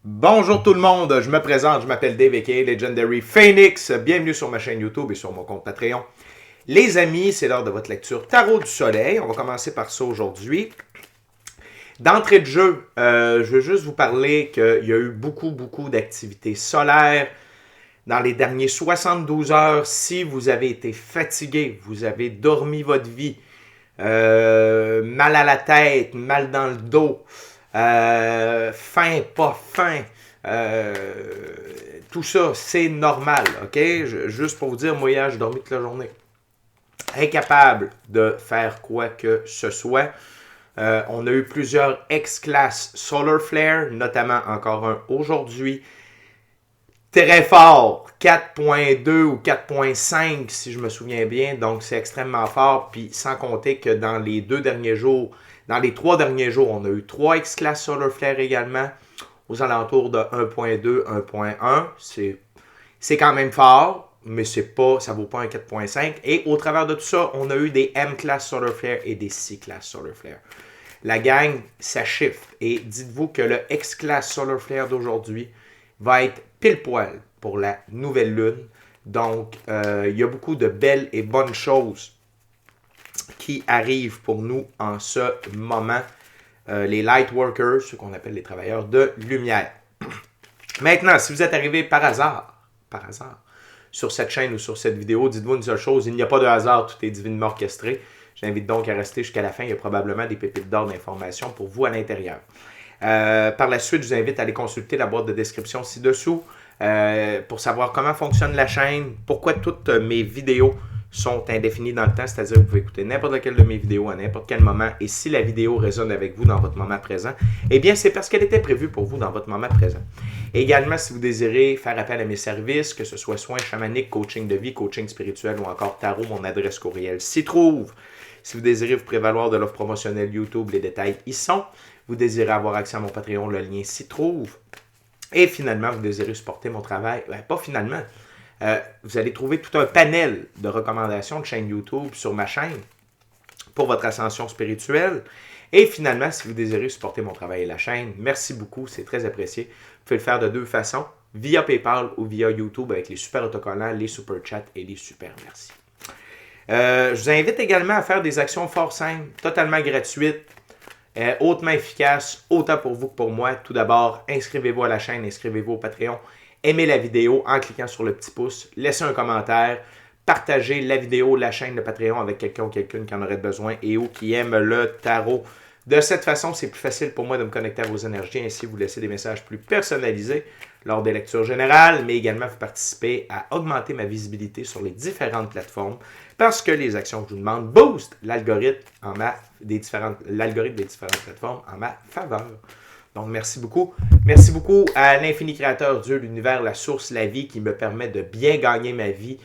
Bonjour tout le monde, je me présente, je m'appelle Dave aka Legendary Phoenix. Bienvenue sur ma chaîne YouTube et sur mon compte Patreon. Les amis, c'est l'heure de votre lecture Tarot du Soleil. On va commencer par ça aujourd'hui. D'entrée de jeu, je veux juste vous parler qu'il y a eu beaucoup d'activités solaires dans les derniers 72 heures. Si vous avez été fatigué, vous avez dormi votre vie, mal à la tête, mal dans le dos, faim, pas faim, tout ça, c'est normal, ok? Juste pour vous dire, moi hier, j'ai dormi toute la journée. Incapable de faire quoi que ce soit. On a eu plusieurs X-Class Solar Flare, notamment encore un aujourd'hui. Très fort, 4.2 ou 4.5 si je me souviens bien, donc c'est extrêmement fort, puis sans compter que dans les 3 derniers jours, on a eu 3 X-Class Solar Flare également, aux alentours de 1.2, 1.1, c'est quand même fort, mais ça ne vaut pas un 4.5, et au travers de tout ça, on a eu des M-Class Solar Flare et des C-Class Solar Flare. La gang, ça chiffre, et dites-vous que le X-Class Solar Flare d'aujourd'hui va être pile poil pour la nouvelle lune. Donc, il y a beaucoup de belles et bonnes choses qui arrivent pour nous en ce moment. Les light workers, ceux qu'on appelle les travailleurs de lumière. Maintenant, si vous êtes arrivé par hasard, sur cette chaîne ou sur cette vidéo, dites-vous une seule chose, il n'y a pas de hasard, tout est divinement orchestré. J'invite donc à rester jusqu'à la fin, il y a probablement des pépites d'or d'informations pour vous à l'intérieur. Par la suite, je vous invite à aller consulter la boîte de description ci-dessous pour savoir comment fonctionne la chaîne, pourquoi toutes mes vidéos sont indéfinies dans le temps, c'est-à-dire que vous pouvez écouter n'importe laquelle de mes vidéos à n'importe quel moment, et si la vidéo résonne avec vous dans votre moment présent, eh bien c'est parce qu'elle était prévue pour vous dans votre moment présent. Également, si vous désirez faire appel à mes services, que ce soit soins chamaniques, coaching de vie, coaching spirituel ou encore tarot, mon adresse courriel s'y trouve. Si vous désirez vous prévaloir de l'offre promotionnelle YouTube, les détails y sont. Vous désirez avoir accès à mon Patreon, le lien s'y trouve. Et finalement, vous désirez supporter mon travail. Pas finalement. Vous allez trouver tout un panel de recommandations de chaînes YouTube sur ma chaîne pour votre ascension spirituelle. Et finalement, si vous désirez supporter mon travail et la chaîne, merci beaucoup, c'est très apprécié. Vous pouvez le faire de deux façons, via PayPal ou via YouTube avec les super autocollants, les super chats et les super merci. Je vous invite également à faire des actions fort simples, totalement gratuites, hautement efficaces, autant pour vous que pour moi. Tout d'abord, inscrivez-vous à la chaîne, inscrivez-vous au Patreon, aimez la vidéo en cliquant sur le petit pouce, laissez un commentaire, partagez la vidéo, la chaîne, de Patreon avec quelqu'un ou quelqu'une qui en aurait besoin et ou qui aime le tarot. De cette façon, c'est plus facile pour moi de me connecter à vos énergies, ainsi vous laisser des messages plus personnalisés lors des lectures générales, mais également vous participer à augmenter ma visibilité sur les différentes plateformes parce que les actions que je vous demande boostent l'algorithme des différentes plateformes en ma faveur. Donc, merci beaucoup. Merci beaucoup à l'infini créateur, Dieu, l'univers, la source, la vie, qui me permet de bien gagner ma vie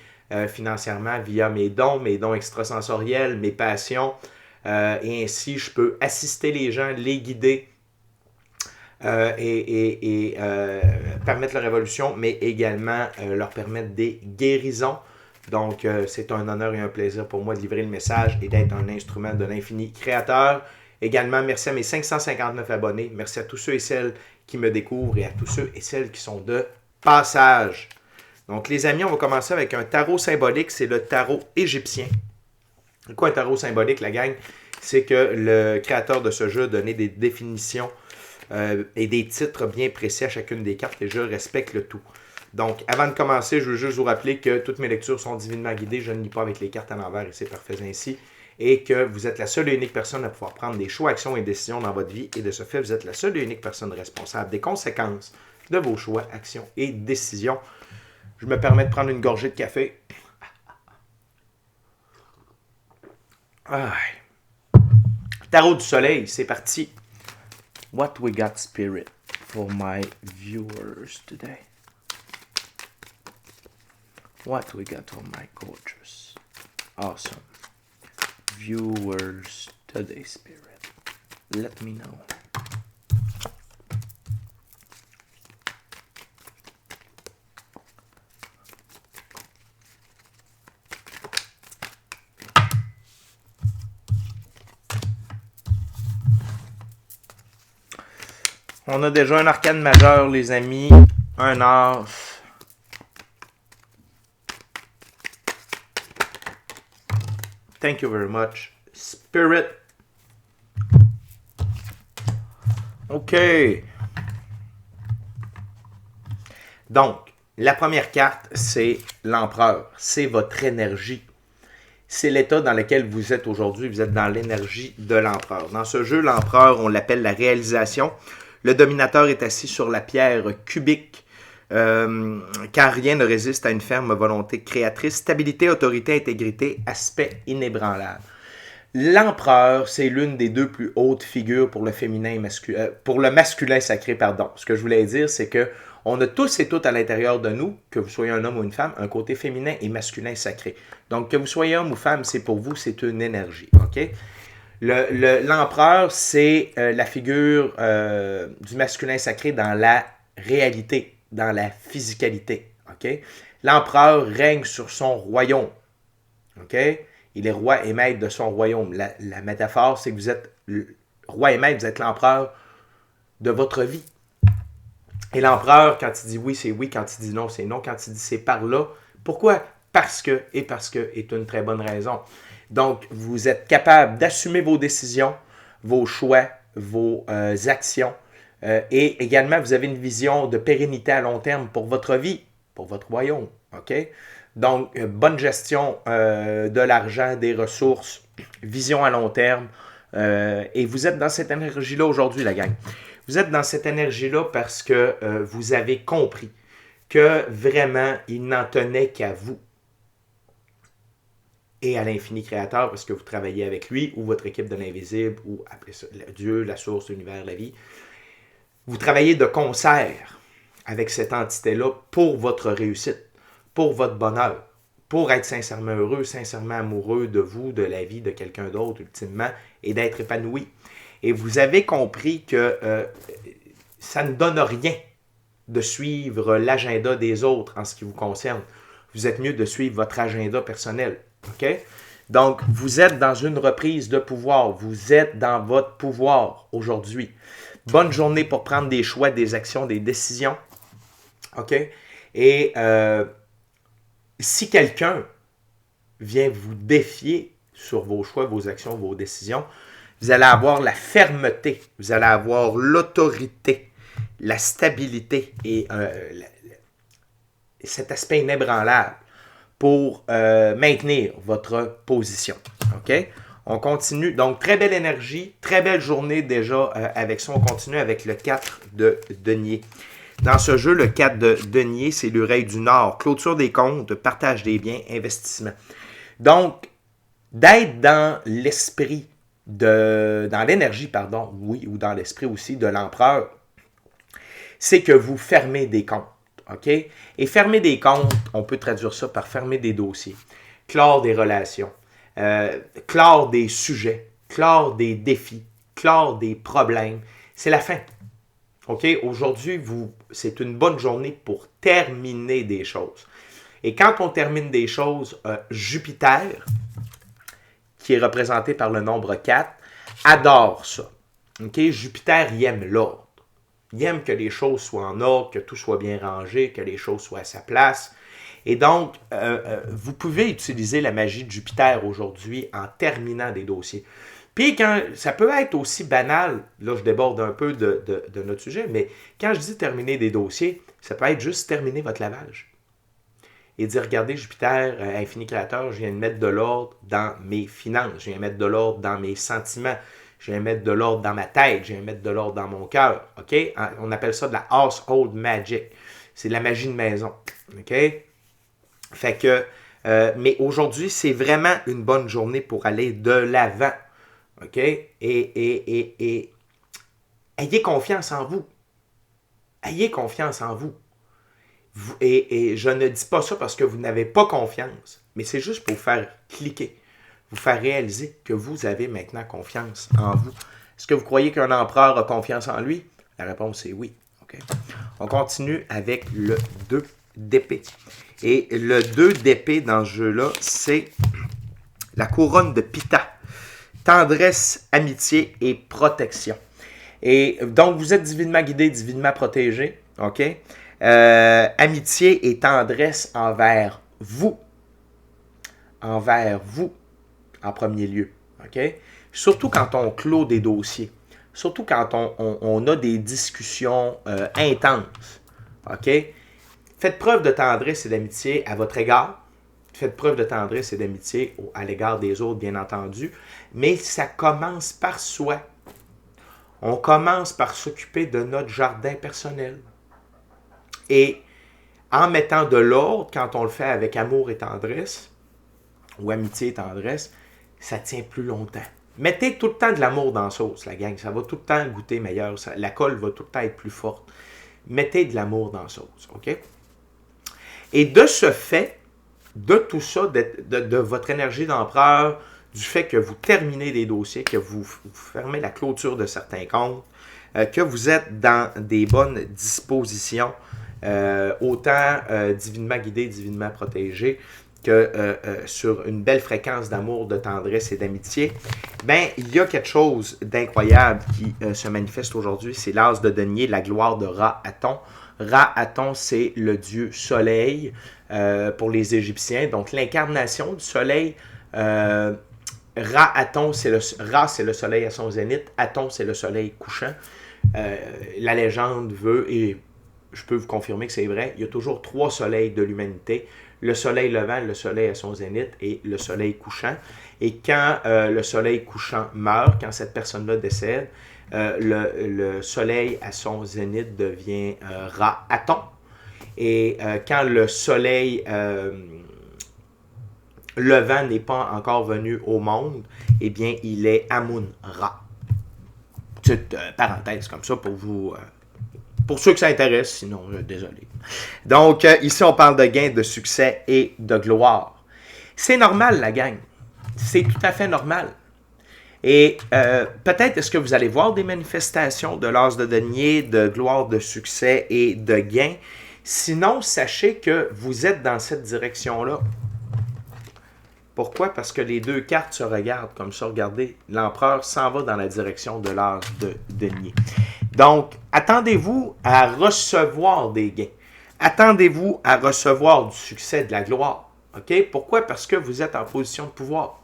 financièrement via mes dons extrasensoriels, mes passions. Et ainsi, je peux assister les gens, les guider et permettre leur évolution, mais également leur permettre des guérisons. Donc, c'est un honneur et un plaisir pour moi de livrer le message et d'être un instrument de l'infini créateur. Également, merci à mes 559 abonnés. Merci à tous ceux et celles qui me découvrent et à tous ceux et celles qui sont de passage. Donc, les amis, on va commencer avec un tarot symbolique. C'est le tarot égyptien. Quoi un tarot symbolique, la gang? C'est que le créateur de ce jeu a donné des définitions et des titres bien précis à chacune des cartes et je respecte le tout. Donc, avant de commencer, je veux juste vous rappeler que toutes mes lectures sont divinement guidées. Je ne lis pas avec les cartes à l'envers et c'est parfait ainsi. Et que vous êtes la seule et unique personne à pouvoir prendre des choix, actions et décisions dans votre vie. Et de ce fait, vous êtes la seule et unique personne responsable des conséquences de vos choix, actions et décisions. Je me permets de prendre une gorgée de café. Tarot du soleil, c'est parti. What we got, spirit, for my viewers today? What we got for my gorgeous, awesome viewers today, spirit? Let me know. on a déjà un arcane majeur, les amis. Un as. Thank you very much. Spirit. OK. Donc, la première carte, c'est l'empereur. C'est votre énergie. C'est l'état dans lequel vous êtes aujourd'hui. Vous êtes dans l'énergie de l'empereur. Dans ce jeu, l'empereur, on l'appelle la réalisation. Le dominateur est assis sur la pierre cubique, car rien ne résiste à une ferme volonté créatrice. Stabilité, autorité, intégrité, aspect inébranlable. L'empereur, c'est l'une des deux plus hautes figures pour le féminin et pour le masculin sacré, pardon. Ce que je voulais dire, c'est que on a tous et toutes à l'intérieur de nous, que vous soyez un homme ou une femme, un côté féminin et masculin sacré. Donc, que vous soyez homme ou femme, c'est pour vous, c'est une énergie. OK? L'empereur, c'est la figure du masculin sacré dans la réalité, dans la physicalité. OK? L'empereur règne sur son royaume. OK? Il est roi et maître de son royaume. La métaphore, c'est que vous êtes roi et maître, vous êtes l'empereur de votre vie. Et l'empereur, quand il dit oui, c'est oui. Quand il dit non, c'est non. Quand il dit c'est par là. Pourquoi? Parce que est une très bonne raison. Donc, vous êtes capable d'assumer vos décisions, vos choix, vos actions. Et également, vous avez une vision de pérennité à long terme pour votre vie, pour votre royaume. OK? Donc, bonne gestion de l'argent, des ressources, vision à long terme. Et vous êtes dans cette énergie-là aujourd'hui, la gang. Vous êtes dans cette énergie-là parce que vous avez compris que vraiment, il n'en tenait qu'à vous et à l'infini créateur parce que vous travaillez avec lui ou votre équipe de l'invisible ou appelez ça Dieu, la source, l'univers, la vie. Vous travaillez de concert avec cette entité-là pour votre réussite, pour votre bonheur, pour être sincèrement heureux, sincèrement amoureux de vous, de la vie, de quelqu'un d'autre, ultimement, et d'être épanoui. Et vous avez compris que ça ne donne rien de suivre l'agenda des autres en ce qui vous concerne. Vous êtes mieux de suivre votre agenda personnel. OK? Donc, vous êtes dans une reprise de pouvoir. Vous êtes dans votre pouvoir aujourd'hui. Bonne journée pour prendre des choix, des actions, des décisions. OK? Et si quelqu'un vient vous défier sur vos choix, vos actions, vos décisions, vous allez avoir la fermeté, vous allez avoir l'autorité, la stabilité et cet aspect inébranlable pour maintenir votre position. OK? On continue. Donc, très belle énergie, très belle journée déjà avec ça. On continue avec le 4 de denier. Dans ce jeu, le 4 de denier, c'est l'oreille du Nord. Clôture des comptes, partage des biens, investissement. Donc, d'être dans l'esprit dans l'énergie, pardon, oui, ou dans l'esprit aussi de l'empereur, c'est que vous fermez des comptes, OK? Et fermer des comptes, on peut traduire ça par fermer des dossiers, clore des relations, clore des sujets, clore des défis, clore des problèmes. C'est la fin, OK? Aujourd'hui, c'est une bonne journée pour terminer des choses. Et quand on termine des choses, Jupiter, qui est représenté par le nombre 4, adore ça. Okay? Jupiter, il aime l'ordre. Il aime que les choses soient en ordre, que tout soit bien rangé, que les choses soient à sa place. Et donc, vous pouvez utiliser la magie de Jupiter aujourd'hui en terminant des dossiers. Puis, ça peut être aussi banal, là je déborde un peu de notre sujet, mais quand je dis terminer des dossiers, ça peut être juste terminer votre lavage. Et dire, regardez, Jupiter, infini créateur, je viens de mettre de l'ordre dans mes finances, je viens de mettre de l'ordre dans mes sentiments, je viens de mettre de l'ordre dans ma tête, je viens de mettre de l'ordre dans mon cœur. OK? On appelle ça de la household magic. C'est de la magie de maison. OK? Fait que, mais aujourd'hui, c'est vraiment une bonne journée pour aller de l'avant. OK? Et ayez confiance en vous. Ayez confiance en vous. Et je ne dis pas ça parce que vous n'avez pas confiance, mais c'est juste pour vous faire cliquer, vous faire réaliser que vous avez maintenant confiance en vous. Est-ce que vous croyez qu'un empereur a confiance en lui? La réponse est oui. Okay? On continue avec le 2 d'épée. Et le 2 d'épée dans ce jeu-là, c'est la couronne de Pitta. Tendresse, amitié et protection. Et donc, vous êtes divinement guidé, divinement protégé. OK? Amitié et tendresse envers vous. Envers vous, en premier lieu. OK? Surtout quand on clôt des dossiers. Surtout quand on a des discussions intenses. OK? Faites preuve de tendresse et d'amitié à votre égard. Faites preuve de tendresse et d'amitié à l'égard des autres, bien entendu. Mais ça commence par soi. On commence par s'occuper de notre jardin personnel. Et en mettant de l'ordre, quand on le fait avec amour et tendresse, ou amitié et tendresse, ça tient plus longtemps. Mettez tout le temps de l'amour dans la sauce, la gang. Ça va tout le temps goûter meilleur. La colle va tout le temps être plus forte. Mettez de l'amour dans la sauce, OK? Et de ce fait, de tout ça, de votre énergie d'empereur, du fait que vous terminez des dossiers, que vous fermez la clôture de certains comptes, que vous êtes dans des bonnes dispositions, autant divinement guidé, divinement protégé, que sur une belle fréquence d'amour, de tendresse et d'amitié, ben il y a quelque chose d'incroyable qui se manifeste aujourd'hui. C'est l'as de denier, la gloire de Ra-Aton. Ra-Aton, c'est le dieu soleil pour les Égyptiens. Donc, l'incarnation du soleil, Ra-Aton, Ra, c'est le soleil à son zénith. Aton, c'est le soleil couchant. La légende veut, et je peux vous confirmer que c'est vrai, il y a toujours 3 soleils de l'humanité. Le soleil levant, le soleil à son zénith et le soleil couchant. Et quand le soleil couchant meurt, quand cette personne-là décède, le soleil à son zénith devient Ra-Aton. Et quand le soleil levant n'est pas encore venu au monde, eh bien, il est Amun-Ra. Petite parenthèse comme ça pour vous... pour ceux que ça intéresse, sinon, désolé. Donc, ici, on parle de gain, de succès et de gloire. C'est normal, la gang. C'est tout à fait normal. Et peut-être est-ce que vous allez voir des manifestations de l'as de denier, de gloire, de succès et de gain. Sinon, sachez que vous êtes dans cette direction-là. Pourquoi? Parce que les deux cartes se regardent comme ça. Regardez, l'empereur s'en va dans la direction de l'as de denier. Donc, attendez-vous à recevoir des gains. Attendez-vous à recevoir du succès, de la gloire. OK? Pourquoi? Parce que vous êtes en position de pouvoir.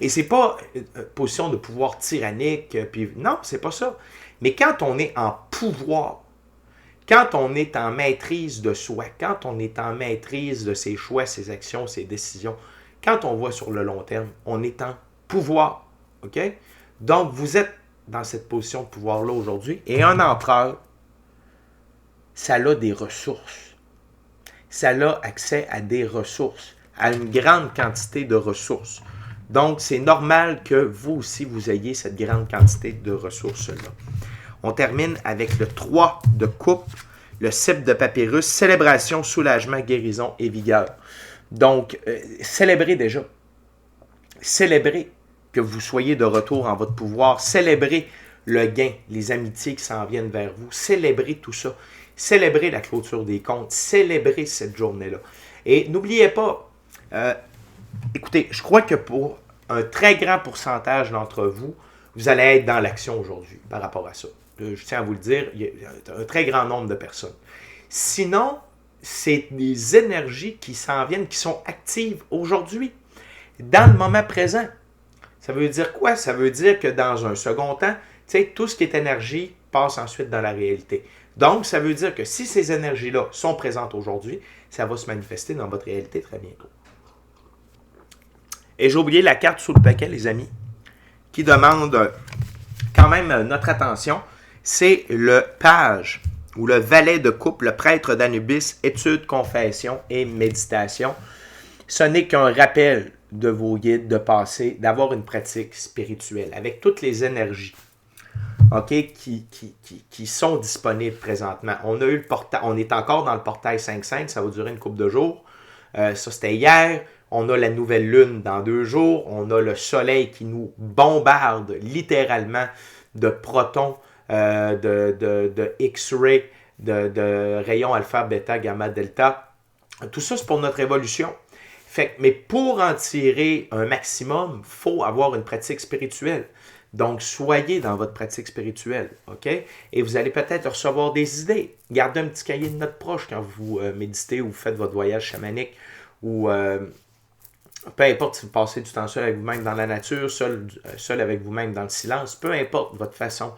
Et c'est pas une position de pouvoir tyrannique, puis non, c'est pas ça. Mais quand on est en pouvoir, quand on est en maîtrise de soi, quand on est en maîtrise de ses choix, ses actions, ses décisions, quand on voit sur le long terme, on est en pouvoir. OK? Donc, vous êtes dans cette position de pouvoir-là aujourd'hui. Et un empereur, ça a des ressources. Ça a accès à des ressources, à une grande quantité de ressources. Donc, c'est normal que vous aussi, vous ayez cette grande quantité de ressources-là. On termine avec le 3 de coupe, le sceptre de papyrus, célébration, soulagement, guérison et vigueur. Donc, célébrez déjà. Célébrez que vous soyez de retour en votre pouvoir. Célébrez le gain, les amitiés qui s'en viennent vers vous. Célébrez tout ça. Célébrez la clôture des comptes. Célébrez cette journée-là. Et n'oubliez pas, écoutez, je crois que pour un très grand pourcentage d'entre vous, vous allez être dans l'action aujourd'hui par rapport à ça. Je tiens à vous le dire, il y a un très grand nombre de personnes. Sinon, c'est des énergies qui s'en viennent, qui sont actives aujourd'hui, dans le moment présent. Ça veut dire quoi? Ça veut dire que dans un second temps, tout ce qui est énergie passe ensuite dans la réalité. Donc, ça veut dire que si ces énergies-là sont présentes aujourd'hui, ça va se manifester dans votre réalité très bientôt. Et j'ai oublié la carte sous le paquet, les amis, qui demande quand même notre attention. C'est le page ou le valet de coupe, le prêtre d'Anubis, étude, confession et méditation. Ce n'est qu'un rappel de vos guides de passer, d'avoir une pratique spirituelle avec toutes les énergies, OK, qui sont disponibles présentement. On a eu le portail, on est encore dans le portail 5-5, ça va durer une couple de jours. Ça, c'était hier. On a la nouvelle lune dans 2 jours. On a le soleil qui nous bombarde littéralement de protons, de X-ray, de rayons alpha, bêta, gamma, delta. Tout ça, c'est pour notre évolution. Mais pour en tirer un maximum, il faut avoir une pratique spirituelle. Donc, soyez dans votre pratique spirituelle, OK? Et vous allez peut-être recevoir des idées. Gardez un petit cahier de notes proche quand vous méditez ou faites votre voyage chamanique ou peu importe si vous passez du temps seul avec vous-même dans la nature, seul avec vous-même dans le silence, peu importe votre façon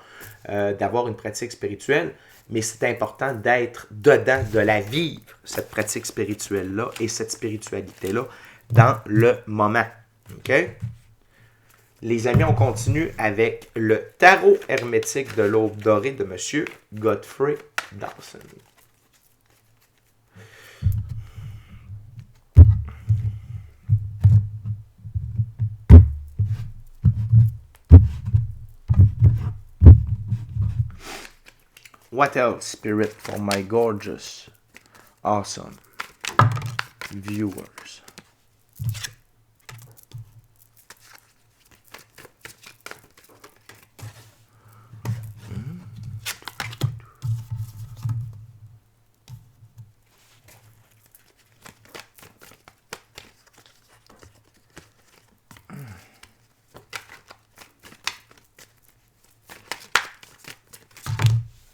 d'avoir une pratique spirituelle, mais c'est important d'être dedans, de la vivre, cette pratique spirituelle-là et cette spiritualité-là dans le moment. OK? Les amis, on continue avec le tarot hermétique de l'aube dorée de M. Godfrey Dawson. What else, Spirit, for my gorgeous, awesome viewers?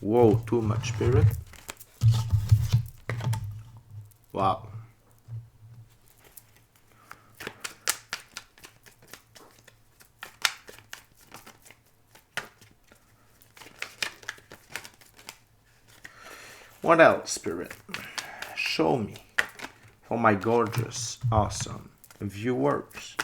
Whoa, too much spirit. Wow. What else, Spirit? Show me for my gorgeous, awesome viewers.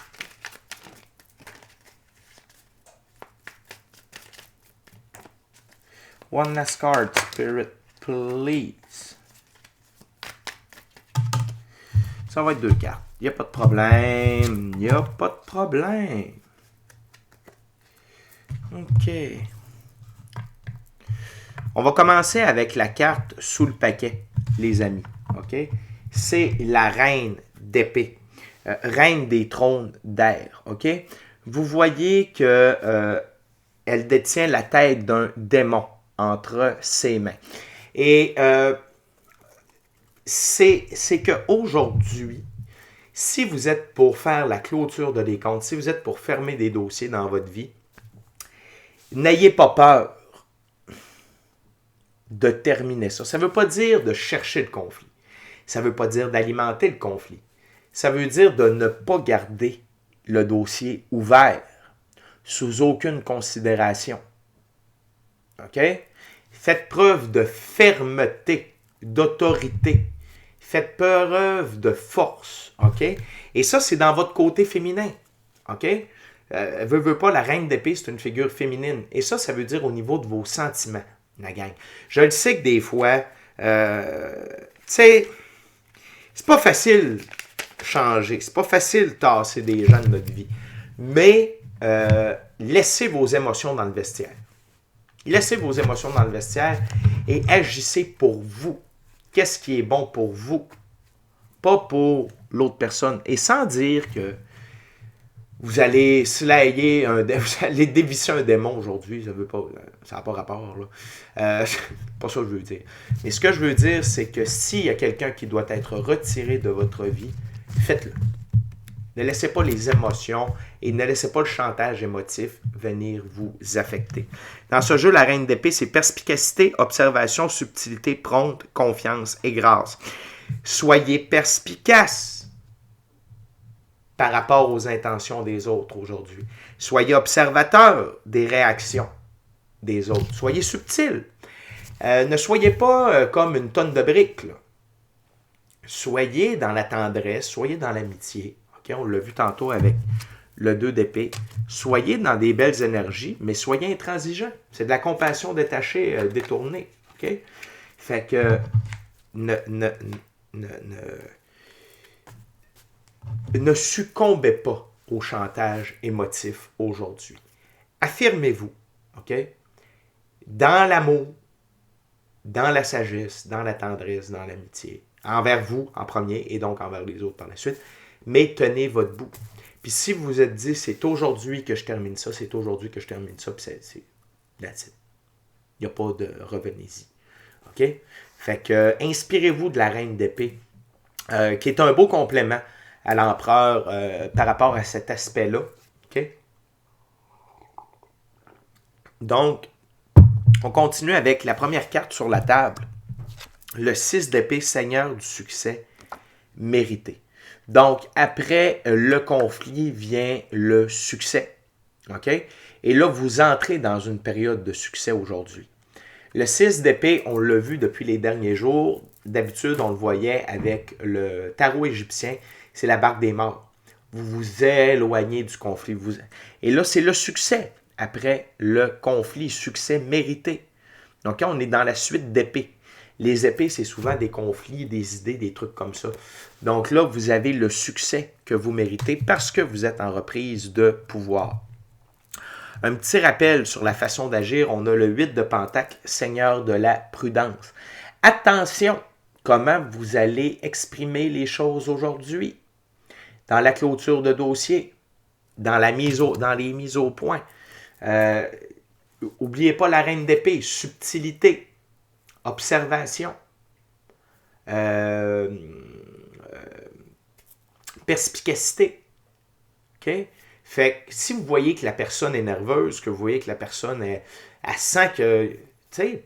One last card, Spirit, please. Ça va être 2 cartes. Il n'y a pas de problème. Il n'y a pas de problème. OK. On va commencer avec la carte sous le paquet, les amis. OK? C'est la reine d'épée. Reine des trônes d'air. OK? Vous voyez que elle détient la tête d'un démon entre ses mains. Et c'est qu'aujourd'hui, si vous êtes pour faire la clôture de des comptes, si vous êtes pour fermer des dossiers dans votre vie, n'ayez pas peur de terminer ça. Ça ne veut pas dire de chercher le conflit. Ça ne veut pas dire d'alimenter le conflit. Ça veut dire de ne pas garder le dossier ouvert sous aucune considération. OK? Faites preuve de fermeté, d'autorité. Faites preuve de force. OK? Et ça, c'est dans votre côté féminin. OK? Veut pas, la reine d'épée, c'est une figure féminine. Et ça veut dire au niveau de vos sentiments, la gang. Je le sais que des fois, tu sais, c'est pas facile changer. C'est pas facile tasser des gens de notre vie. Mais laissez vos émotions dans le vestiaire. Laissez vos émotions dans le vestiaire et agissez pour vous. Qu'est-ce qui est bon pour vous? Pas pour l'autre personne. Et sans dire que vous allez slayer vous allez dévisser un démon aujourd'hui. Ça n'a pas rapport, là. Pas ça que je veux dire. Mais ce que je veux dire, c'est que s'il y a quelqu'un qui doit être retiré de votre vie, faites-le. Ne laissez pas les émotions et ne laissez pas le chantage émotif venir vous affecter. Dans ce jeu, la reine d'épée, c'est perspicacité, observation, subtilité, prompte, confiance et grâce. Soyez perspicace par rapport aux intentions des autres aujourd'hui. Soyez observateur des réactions des autres. Soyez subtil. Ne soyez pas comme une tonne de briques, là. Soyez dans la tendresse, soyez dans l'amitié. Okay? On l'a vu tantôt avec le 2 d'épée. Soyez dans des belles énergies, mais soyez intransigeants. C'est de la compassion détachée, détournée. Okay? Fait que ne succombez pas au chantage émotif aujourd'hui. Affirmez-vous, OK? Dans l'amour, dans la sagesse, dans la tendresse, dans l'amitié. Envers vous en premier et donc envers les autres par la suite. Mais tenez votre bout. Puis si vous vous êtes dit, c'est aujourd'hui que je termine ça, c'est aujourd'hui que je termine ça, puis c'est that's it. Il n'y a pas de revenez-y. OK? Fait que inspirez-vous de la reine d'épée, qui est un beau complément à l'empereur par rapport à cet aspect-là. OK? Donc, on continue avec la première carte sur la table. Le 6 d'épée, Seigneur du succès mérité. Donc, après le conflit vient le succès. OK? Et là, vous entrez dans une période de succès aujourd'hui. Le 6 d'épée, on l'a vu depuis les derniers jours. D'habitude, on le voyait avec le tarot égyptien. C'est la barque des morts. Vous vous éloignez du conflit. Et là, c'est le succès après le conflit. Succès mérité. Donc, on est dans la suite d'épée. Les épées, c'est souvent des conflits, des idées, des trucs comme ça. Donc là, vous avez le succès que vous méritez parce que vous êtes en reprise de pouvoir. Un petit rappel sur la façon d'agir, on a le 8 de Pentacle, Seigneur de la prudence. Attention, comment vous allez exprimer les choses aujourd'hui. Dans la clôture de dossier, dans les mises au point. N'oubliez pas la reine d'épée, subtilité, observation, perspicacité. OK? Fait que si vous voyez que la personne est nerveuse, que vous voyez que la personne, elle sent que, tu sais,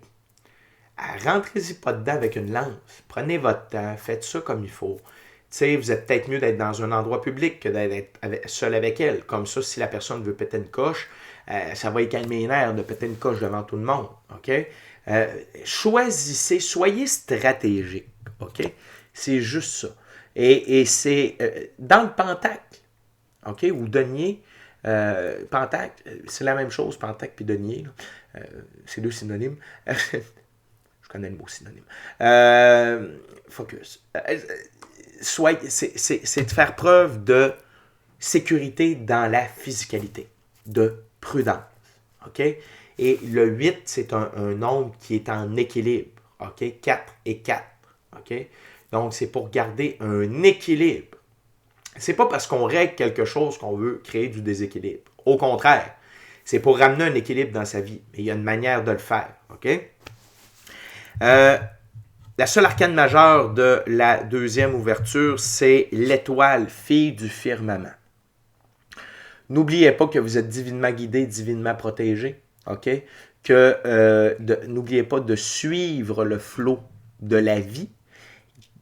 rentrez-y pas dedans avec une lance. Prenez votre temps, faites ça comme il faut. Tu sais, vous êtes peut-être mieux d'être dans un endroit public que d'être seul avec elle. Comme ça, si la personne veut péter une coche, ça va y calmer les nerfs de péter une coche devant tout le monde. OK? Choisissez, soyez stratégique. OK? C'est juste ça. Et c'est dans le pentacle. OK? Ou denier. Pentacle, c'est la même chose, pentacle puis denier. C'est deux synonymes. Je connais le mot synonyme. Focus. C'est de faire preuve de sécurité dans la physicalité, de prudence. OK? Et le 8, c'est un nombre qui est en équilibre. OK? 4 et 4. OK? Donc, c'est pour garder un équilibre. C'est pas parce qu'on règle quelque chose qu'on veut créer du déséquilibre. Au contraire, c'est pour ramener un équilibre dans sa vie. Mais il y a une manière de le faire. OK? La seule arcane majeure de la deuxième ouverture, c'est l'étoile, fille du firmament. N'oubliez pas que vous êtes divinement guidé, divinement protégé. OK? N'oubliez pas de suivre le flot de la vie.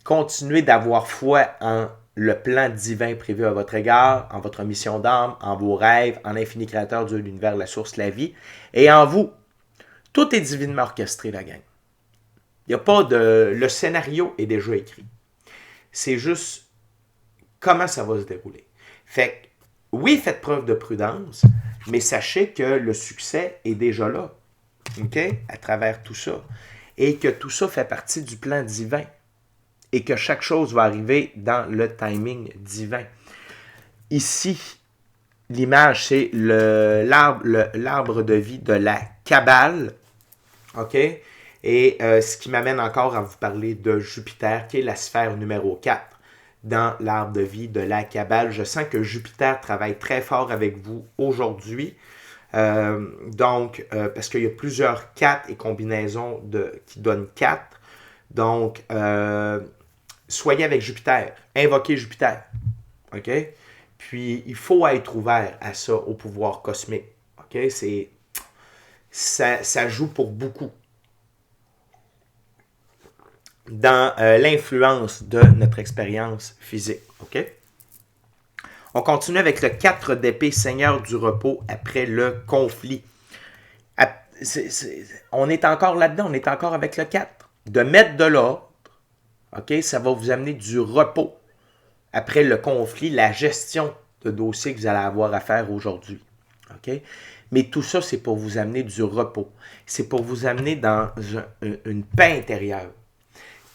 Continuez d'avoir foi en le plan divin prévu à votre égard, en votre mission d'âme, en vos rêves, en l'infini créateur, Dieu, l'univers, la source, la vie, et en vous. Tout est divinement orchestré, la gang. Il n'y a pas de... Le scénario est déjà écrit. C'est juste comment ça va se dérouler. Fait que, oui, faites preuve de prudence, mais sachez que le succès est déjà là. OK? À travers tout ça. Et que tout ça fait partie du plan divin. Et que chaque chose va arriver dans le timing divin. Ici, l'image, c'est l'arbre de vie de la Kabbale. OK? Et ce qui m'amène encore à vous parler de Jupiter, qui est la sphère numéro 4 dans l'arbre de vie de la Kabbale. Je sens que Jupiter travaille très fort avec vous aujourd'hui. Parce qu'il y a plusieurs 4 et combinaisons qui donnent 4. Donc, soyez avec Jupiter. Invoquez Jupiter. OK? Puis, il faut être ouvert à ça, au pouvoir cosmique. OK? Ça joue pour beaucoup dans l'influence de notre expérience physique. OK? On continue avec le 4 d'épée, Seigneur du repos, après le conflit. On est encore là-dedans, on est encore avec le 4. De mettre de l'ordre, OK? Ça va vous amener du repos. Après le conflit, la gestion de dossier que vous allez avoir à faire aujourd'hui. OK? Mais tout ça, c'est pour vous amener du repos. C'est pour vous amener dans une paix intérieure.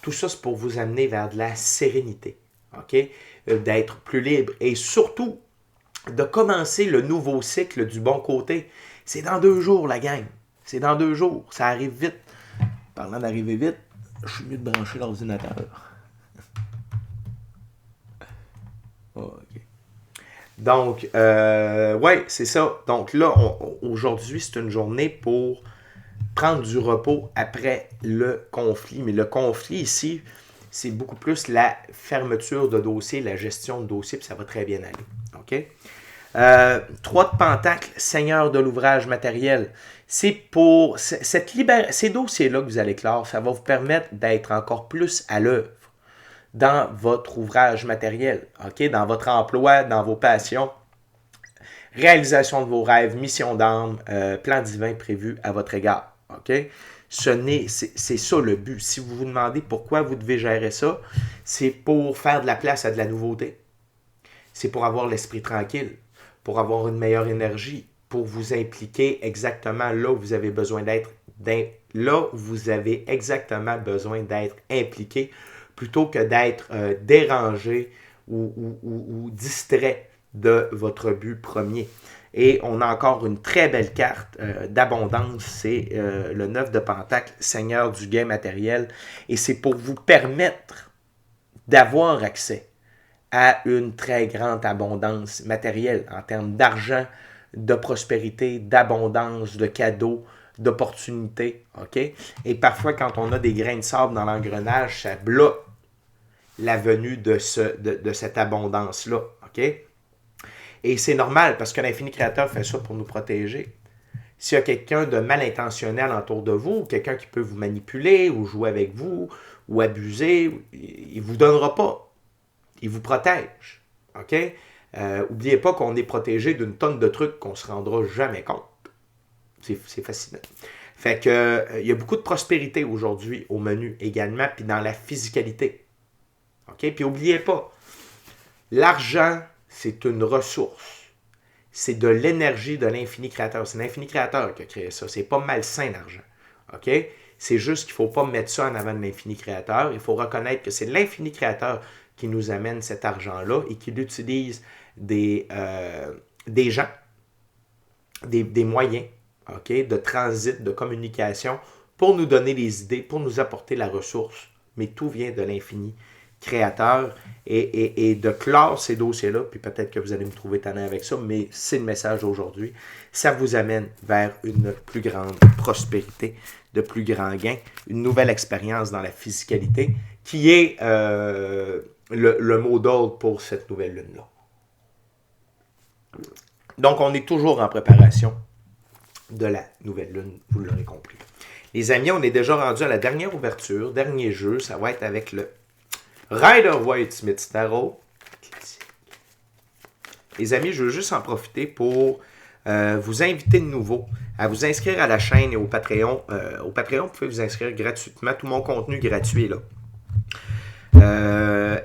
Tout ça, c'est pour vous amener vers de la sérénité. OK? D'être plus libre. Et surtout, de commencer le nouveau cycle du bon côté. C'est dans 2 jours, la gang. C'est dans 2 jours. Ça arrive vite. Parlant d'arriver vite, je suis mieux de brancher l'ordinateur. OK. Donc, ouais, c'est ça. Donc là, aujourd'hui, c'est une journée pour prendre du repos après le conflit. Mais le conflit ici, c'est beaucoup plus la fermeture de dossier, la gestion de dossier, puis ça va très bien aller. OK? 3 de Pentacle, Seigneur de l'ouvrage matériel. C'est pour ces dossiers-là que vous allez clore, ça va vous permettre d'être encore plus à l'œuvre dans votre ouvrage matériel, ok, dans votre emploi, dans vos passions, réalisation de vos rêves, mission d'âme, plan divin prévu à votre égard. Ok? C'est ça le but. Si vous vous demandez pourquoi vous devez gérer ça, c'est pour faire de la place à de la nouveauté. C'est pour avoir l'esprit tranquille, pour avoir une meilleure énergie, pour vous impliquer exactement là où vous avez besoin d'être, là où vous avez exactement besoin d'être impliqué, plutôt que d'être dérangé ou distrait de votre but premier. Et on a encore une très belle carte d'abondance, c'est le 9 de Pentacle, Seigneur du gain matériel. Et c'est pour vous permettre d'avoir accès à une très grande abondance matérielle en termes d'argent, de prospérité, d'abondance, de cadeaux, d'opportunités. Okay? Et parfois, quand on a des grains de sable dans l'engrenage, ça bloque la venue de cette abondance-là. Okay? Et c'est normal parce que l'infini créateur fait ça pour nous protéger. S'il y a quelqu'un de mal intentionnel autour de vous, quelqu'un qui peut vous manipuler ou jouer avec vous ou abuser, il ne vous donnera pas. Il vous protège. OK? N'oubliez pas qu'on est protégé d'une tonne de trucs qu'on ne se rendra jamais compte. C'est fascinant. Fait que il y a beaucoup de prospérité aujourd'hui au menu également, puis dans la physicalité. OK? Puis n'oubliez pas, l'argent, c'est une ressource. C'est de l'énergie de l'infini créateur. C'est l'infini créateur qui a créé ça. C'est pas malsain l'argent. OK? C'est juste qu'il ne faut pas mettre ça en avant de l'infini créateur. Il faut reconnaître que c'est l'infini créateur qui nous amène cet argent-là et qui utilise des gens, des moyens, okay, de transit, de communication pour nous donner des idées, pour nous apporter la ressource. Mais tout vient de l'infini créateur et de clore ces dossiers-là, puis peut-être que vous allez me trouver tannant avec ça, mais c'est le message d'aujourd'hui. Ça vous amène vers une plus grande prospérité, de plus grands gains, une nouvelle expérience dans la physicalité qui est le mot d'ordre pour cette nouvelle lune-là. Donc, on est toujours en préparation de la nouvelle lune, vous l'aurez compris. Les amis, on est déjà rendu à la dernière ouverture, dernier jeu, ça va être avec le Rider-Waite-Smith Tarot. Les amis, je veux juste en profiter pour vous inviter de nouveau à vous inscrire à la chaîne et au Patreon. Au Patreon, vous pouvez vous inscrire gratuitement. Tout mon contenu gratuit est là.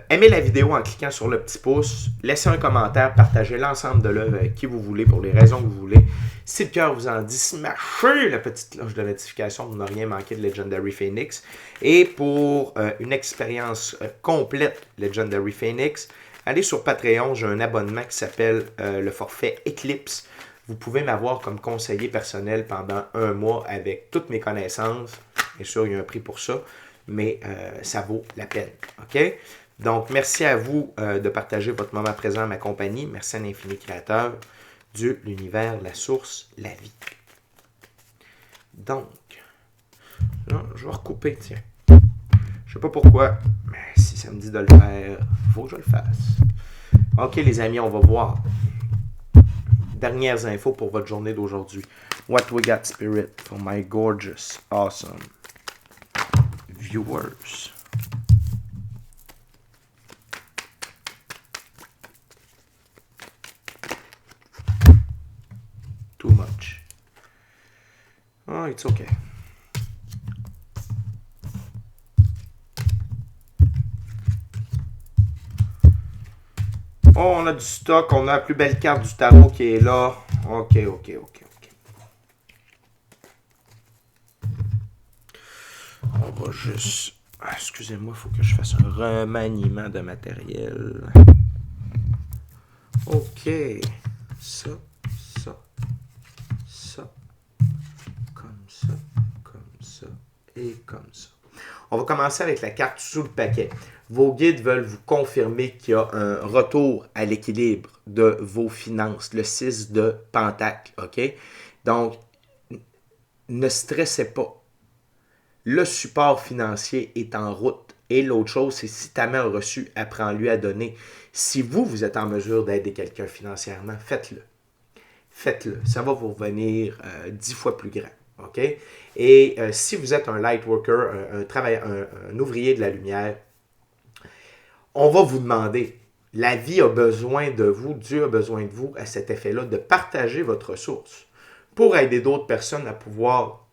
Aimez la vidéo en cliquant sur le petit pouce. Laissez un commentaire. Partagez l'ensemble de l'œuvre avec qui vous voulez pour les raisons que vous voulez. Si le cœur vous en dit, smashez la petite cloche de notification pour ne rien manquer de Legendary Phoenix. Et pour une expérience complète Legendary Phoenix, allez sur Patreon. J'ai un abonnement qui s'appelle le forfait Eclipse. Vous pouvez m'avoir comme conseiller personnel pendant 1 mois avec toutes mes connaissances. Bien sûr, il y a un prix pour ça, mais ça vaut la peine. OK? Donc, merci à vous de partager votre moment présent à ma compagnie. Merci à l'infini créateur, Dieu, l'univers, la source, la vie. Donc, là, je vais recouper, tiens. Je sais pas pourquoi, mais si ça me dit de le faire, il faut que je le fasse. OK, les amis, on va voir. Dernières infos pour votre journée d'aujourd'hui. What we got, Spirit, for my gorgeous, awesome viewers. Too much. Oh, it's okay. Oh, on a du stock. On a la plus belle carte du tarot qui est là. OK. On va juste... excusez-moi, il faut que je fasse un remaniement de matériel. OK. Ça. Comme ça. Et comme ça. On va commencer avec la carte sous le paquet. Vos guides veulent vous confirmer qu'il y a un retour à l'équilibre de vos finances. Le 6 de Pentacle, OK? Donc, ne stressez pas. Le support financier est en route. Et l'autre chose, c'est si ta main a reçu, apprends-lui à donner. Si vous êtes en mesure d'aider quelqu'un financièrement, faites-le. faites-le. Ça va vous revenir 10 fois plus grand. OK? Et si vous êtes un light worker, un ouvrier de la lumière, on va vous demander, la vie a besoin de vous, Dieu a besoin de vous à cet effet-là, de partager votre ressource pour aider d'autres personnes à pouvoir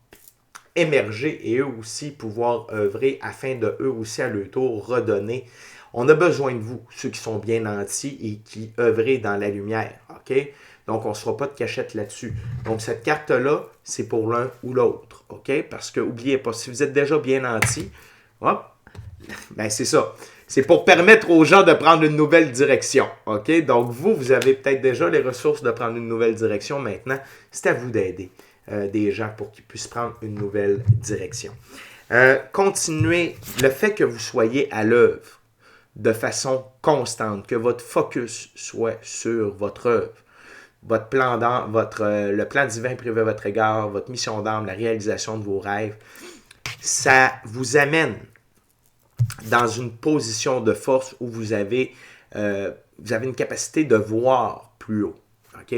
émerger et eux aussi pouvoir œuvrer afin de eux aussi à leur tour redonner. On a besoin de vous, ceux qui sont bien nantis et qui œuvrez dans la lumière. OK? Donc, on ne se fera pas de cachette là-dessus. Donc, cette carte-là, c'est pour l'un ou l'autre. OK? Parce que, n'oubliez pas, si vous êtes déjà bien nanti, hop, ben c'est ça. C'est pour permettre aux gens de prendre une nouvelle direction. OK? Donc, vous avez peut-être déjà les ressources de prendre une nouvelle direction. Maintenant, c'est à vous d'aider des gens pour qu'ils puissent prendre une nouvelle direction. Continuez. Le fait que vous soyez à l'œuvre de façon constante, que votre focus soit sur votre œuvre, votre plan d'âme, le plan divin privé à votre égard, votre mission d'âme, la réalisation de vos rêves, ça vous amène dans une position de force où vous avez une capacité de voir plus haut. OK?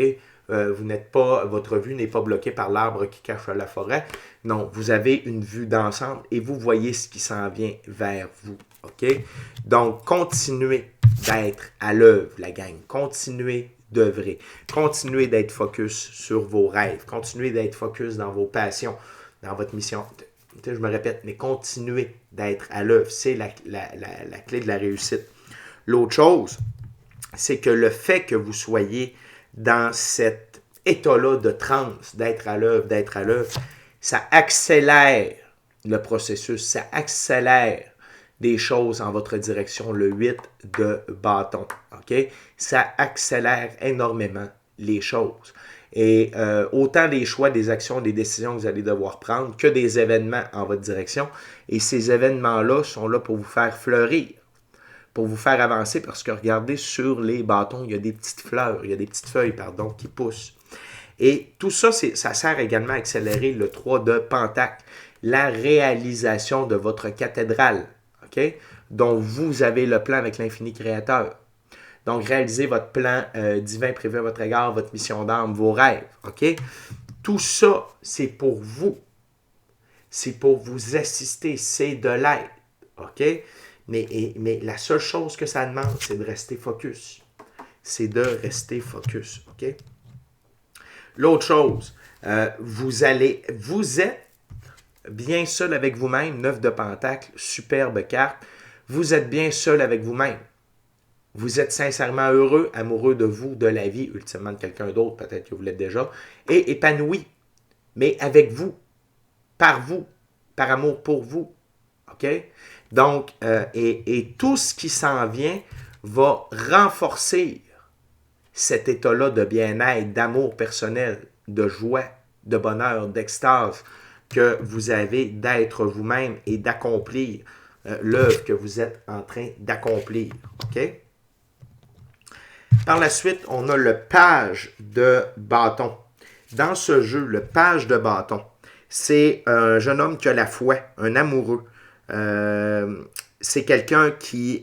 Vous n'êtes pas, votre vue n'est pas bloquée par l'arbre qui cache la forêt. Non, vous avez une vue d'ensemble et vous voyez ce qui s'en vient vers vous. OK? Donc, continuez d'être à l'œuvre, la gang. Continuez d'œuvrer. Continuez d'être focus sur vos rêves. Continuez d'être focus dans vos passions, dans votre mission. Je me répète, mais continuez d'être à l'œuvre. C'est la clé de la réussite. L'autre chose, c'est que le fait que vous soyez dans cet état-là de transe, d'être à l'œuvre, ça accélère le processus, ça accélère des choses en votre direction, le 8 de bâton. OK? Ça accélère énormément les choses. Et autant des choix, des actions, des décisions que vous allez devoir prendre que des événements en votre direction. Et ces événements-là sont là pour vous faire fleurir, pour vous faire avancer, parce que regardez sur les bâtons, il y a des petites fleurs, il y a des petites feuilles, pardon, qui poussent. Et tout ça, ça sert également à accélérer le 3 de Pentacle, la réalisation de votre cathédrale, OK? Dont vous avez le plan avec l'infini créateur. Donc, réalisez votre plan divin privé à votre égard, votre mission d'âme, vos rêves, OK? Tout ça, c'est pour vous. C'est pour vous assister, c'est de l'aide, OK? Mais la seule chose que ça demande, c'est de rester focus. C'est de rester focus, OK? L'autre chose, vous êtes bien seul avec vous-même, 9 de Pentacle, superbe carte. Vous êtes bien seul avec vous-même. Vous êtes sincèrement heureux, amoureux de vous, de la vie, ultimement de quelqu'un d'autre, peut-être que vous l'êtes déjà, et épanoui, mais avec vous, par amour pour vous. OK? Donc, et tout ce qui s'en vient va renforcer cet état-là de bien-être, d'amour personnel, de joie, de bonheur, d'extase que vous avez d'être vous-même et d'accomplir l'œuvre que vous êtes en train d'accomplir. OK? Par la suite, on a le page de bâton. Dans ce jeu, le page de bâton, c'est un jeune homme qui a la foi, un amoureux. C'est quelqu'un qui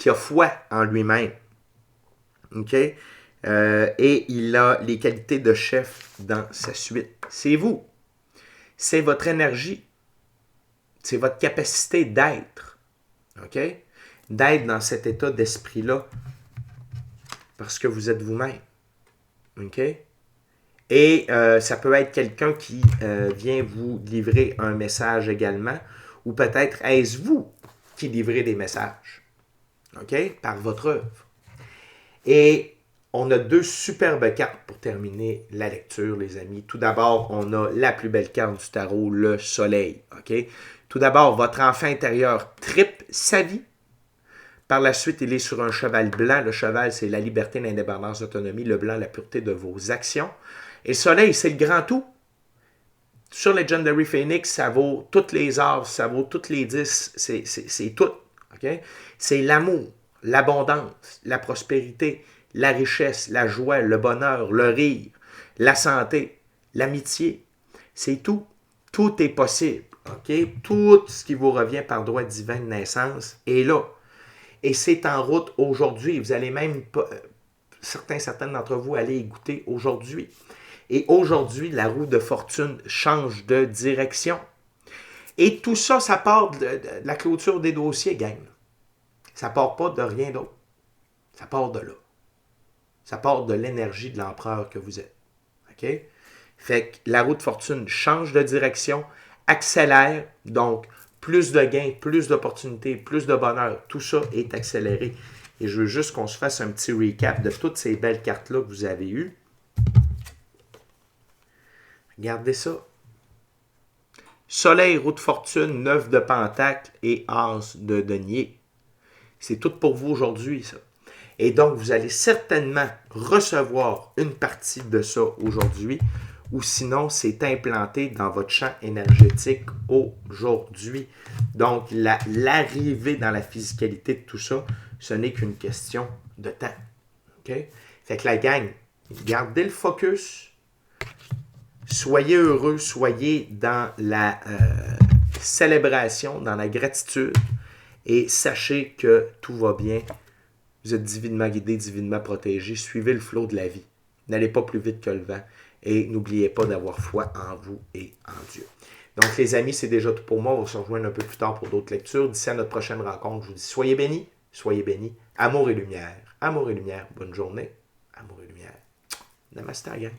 a foi en lui-même. OK? Et il a les qualités de chef dans sa suite. C'est vous. C'est votre énergie. C'est votre capacité d'être. OK? D'être dans cet état d'esprit-là. Parce que vous êtes vous-même. OK? Et ça peut être quelqu'un qui vient vous livrer un message également. Ou peut-être est-ce vous qui livrez des messages. OK? Par votre œuvre. Et on a deux superbes cartes pour terminer la lecture, les amis. Tout d'abord, on a la plus belle carte du tarot, le soleil. OK? Tout d'abord, votre enfant intérieur tripe sa vie. Par la suite, il est sur un cheval blanc. Le cheval, c'est la liberté, l'indépendance, l'autonomie. Le blanc, la pureté de vos actions. Et le soleil, c'est le grand tout. Sur Legendary Phoenix, ça vaut toutes les arts, ça vaut toutes les 10. C'est tout. Okay? C'est l'amour, l'abondance, la prospérité, la richesse, la joie, le bonheur, le rire, la santé, l'amitié. C'est tout. Tout est possible. Okay? Tout ce qui vous revient par droit divin de naissance est là. Et c'est en route aujourd'hui. Vous allez même certaines d'entre vous allez y goûter aujourd'hui. Et aujourd'hui, la roue de fortune change de direction. Et tout ça, ça part de la clôture des dossiers, gang. Ça part pas de rien d'autre. Ça part de là. Ça part de l'énergie de l'empereur que vous êtes. OK? Fait que la roue de fortune change de direction, accélère, donc plus de gains, plus d'opportunités, plus de bonheur. Tout ça est accéléré. Et je veux juste qu'on se fasse un petit recap de toutes ces belles cartes-là que vous avez eues. Regardez ça. Soleil, roue de fortune, 9 de pentacle et as de denier. C'est tout pour vous aujourd'hui, ça. Et donc, vous allez certainement recevoir une partie de ça aujourd'hui, ou sinon, c'est implanté dans votre champ énergétique aujourd'hui. Donc, l'arrivée dans la physicalité de tout ça, ce n'est qu'une question de temps. OK? Fait que la gang, gardez le focus. Soyez heureux, soyez dans la célébration, dans la gratitude et sachez que tout va bien. Vous êtes divinement guidé, divinement protégé. Suivez le flot de la vie. N'allez pas plus vite que le vent et n'oubliez pas d'avoir foi en vous et en Dieu. Donc les amis, c'est déjà tout pour moi. On va se rejoindre un peu plus tard pour d'autres lectures. D'ici à notre prochaine rencontre, je vous dis soyez bénis, soyez bénis. Amour et lumière. Amour et lumière. Bonne journée. Amour et lumière. Namaste, gang.